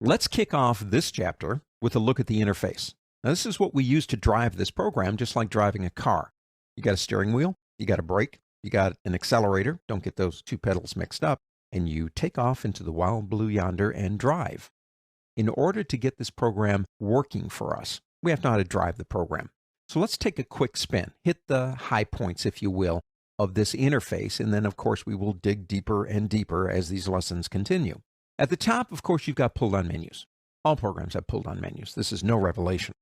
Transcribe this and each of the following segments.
Let's kick off this chapter with a look at the interface. Now, this is what we use to drive this program, just like driving a car. You got a steering wheel, you got a brake, you got an accelerator, don't get those two pedals mixed up, and you take off into the wild blue yonder and drive. In order to get this program working for us, we have to know how to drive the program. So let's take a quick spin, hit the high points, if you will, of this interface, and then, of course, we will dig deeper and deeper as these lessons continue. At the top, of course, you've got pull-down menus. All programs have pull-down menus. This is no revelation.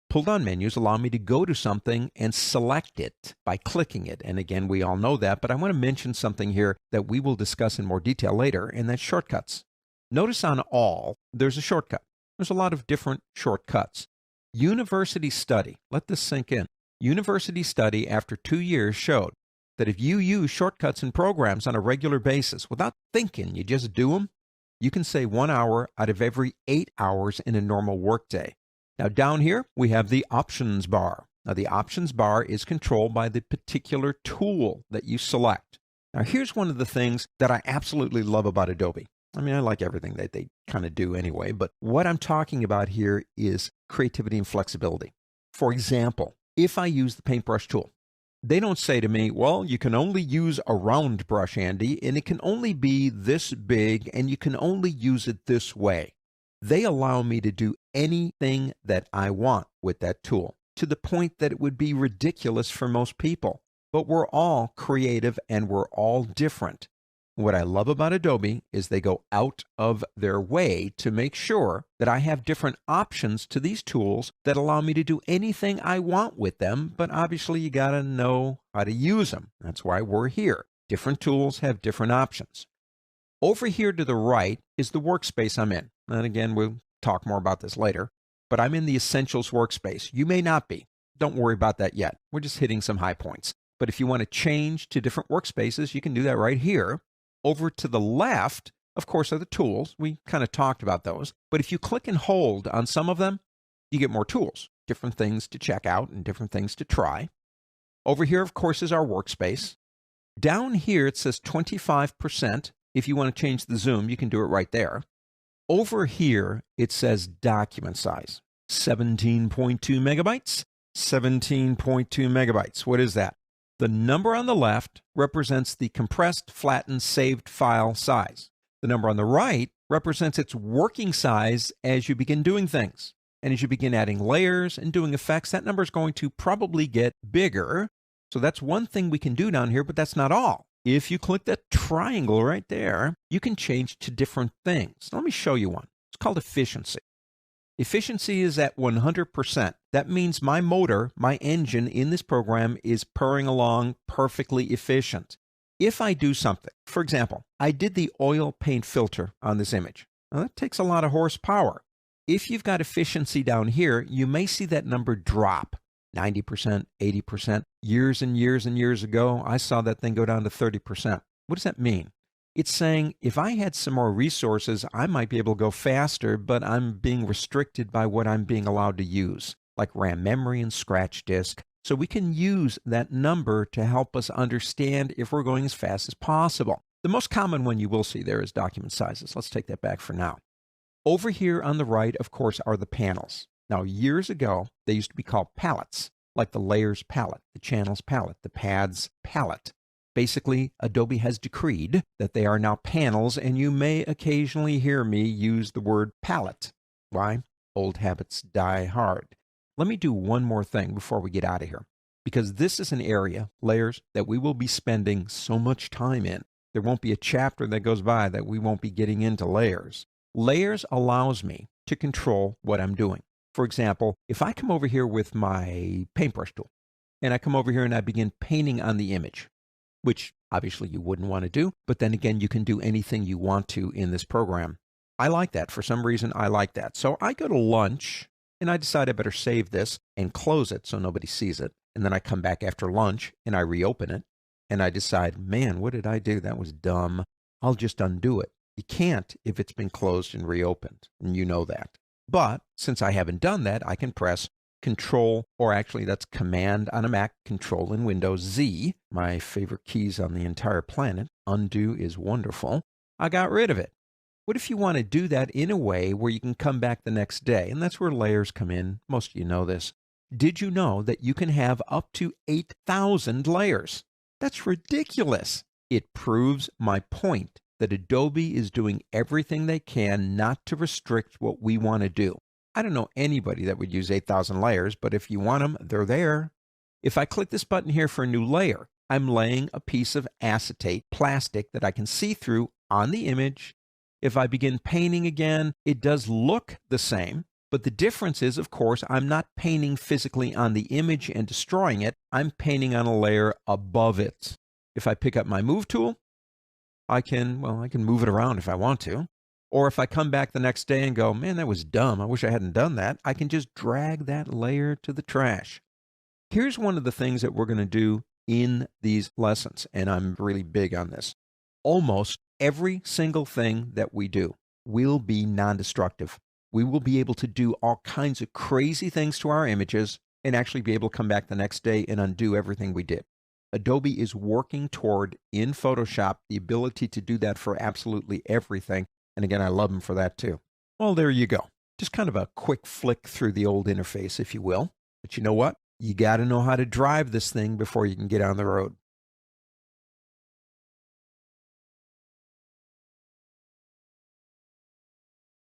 Pull-down menus allow me to go to something and select it by clicking it. And again, we all know that, but I want to mention something here that we will discuss in more detail later, and that's shortcuts. Notice on all, there's a shortcut. There's a lot of different shortcuts. University study, let this sink in. University study after 2 years showed that if you use shortcuts in programs on a regular basis without thinking, you just do them, you can save 1 hour out of every 8 hours in a normal workday. Now down here, we have the options bar. Now the options bar is controlled by the particular tool that you select. Now here's one of the things that I absolutely love about Adobe. I mean, I like everything that they kind of do anyway, but what I'm talking about here is creativity and flexibility. For example, if I use the paintbrush tool, they don't say to me, well, you can only use a round brush, Andy, and it can only be this big, and you can only use it this way. They allow me to do anything that I want with that tool, to the point that it would be ridiculous for most people. But we're all creative and we're all different. What I love about Adobe is they go out of their way to make sure that I have different options to these tools that allow me to do anything I want with them, but obviously you got to know how to use them. That's why we're here. Different tools have different options. Over here to the right is the workspace I'm in. And again, we'll talk more about this later, but I'm in the Essentials workspace. You may not be. Don't worry about that yet. We're just hitting some high points. But if you want to change to different workspaces, you can do that right here. Over to the left, of course, are the tools. We kind of talked about those. But if you click and hold on some of them, you get more tools, different things to check out and different things to try. Over here, of course, is our workspace. Down here, it says 25%. If you want to change the zoom, you can do it right there. Over here, it says document size, 17.2 megabytes, 17.2 megabytes. What is that? The number on the left represents the compressed, flattened, saved file size. The number on the right represents its working size as you begin doing things. And as you begin adding layers and doing effects, that number is going to probably get bigger. So that's one thing we can do down here, but that's not all. If you click that triangle right there, you can change to different things. Let me show you one. It's called efficiency. Efficiency is at 100%. That means my motor, my engine in this program is purring along perfectly efficient. If I do something, for example, I did the oil paint filter on this image. Now, that takes a lot of horsepower. If you've got efficiency down here, you may see that number drop. 90%, 80%. Years and years and years ago, I saw that thing go down to 30%. What does that mean? It's saying if I had some more resources, I might be able to go faster, but I'm being restricted by what I'm being allowed to use, like RAM memory and scratch disk. So we can use that number to help us understand if we're going as fast as possible. The most common one you will see there is document sizes. Let's take that back for now. Over here on the right, of course, are the panels. Now, years ago, they used to be called palettes, like the layers palette, the channels palette, the paths palette. Basically, Adobe has decreed that they are now panels, and you may occasionally hear me use the word palette. Why? Old habits die hard. Let me do one more thing before we get out of here, because this is an area, layers, that we will be spending so much time in. There won't be a chapter that goes by that we won't be getting into layers. Layers allows me to control what I'm doing. For example, if I come over here with my paintbrush tool, and I come over here and I begin painting on the image, which obviously you wouldn't want to do, but then again, you can do anything you want to in this program. I like that. For some reason, I like that. So I go to lunch, and I decide I better save this and close it so nobody sees it. And then I come back after lunch, and I reopen it, and I decide, man, what did I do? That was dumb. I'll just undo it. You can't if it's been closed and reopened, and you know that. But since I haven't done that, I can press Control, or actually that's Command on a Mac, Control in Windows Z, my favorite keys on the entire planet. Undo is wonderful. I got rid of it. What if you want to do that in a way where you can come back the next day? And that's where layers come in. Most of you know this. Did you know that you can have up to 8,000 layers? That's ridiculous. It proves my point that Adobe is doing everything they can not to restrict what we want to do. I don't know anybody that would use 8,000 layers, but if you want them, they're there. If I click this button here for a new layer, I'm laying a piece of acetate plastic that I can see through on the image. If I begin painting again, it does look the same, but the difference is, of course, I'm not painting physically on the image and destroying it. I'm painting on a layer above it. If I pick up my move tool, I can move it around if I want to. Or if I come back the next day and go, man, that was dumb, I wish I hadn't done that, I can just drag that layer to the trash. Here's one of the things that we're going to do in these lessons, and I'm really big on this. Almost every single thing that we do will be non-destructive. We will be able to do all kinds of crazy things to our images and actually be able to come back the next day and undo everything we did. Adobe is working toward, in Photoshop, the ability to do that for absolutely everything. And again, I love them for that too. Well, there you go. Just kind of a quick flick through the old interface, if you will. But you know what? You got to know how to drive this thing before you can get on the road.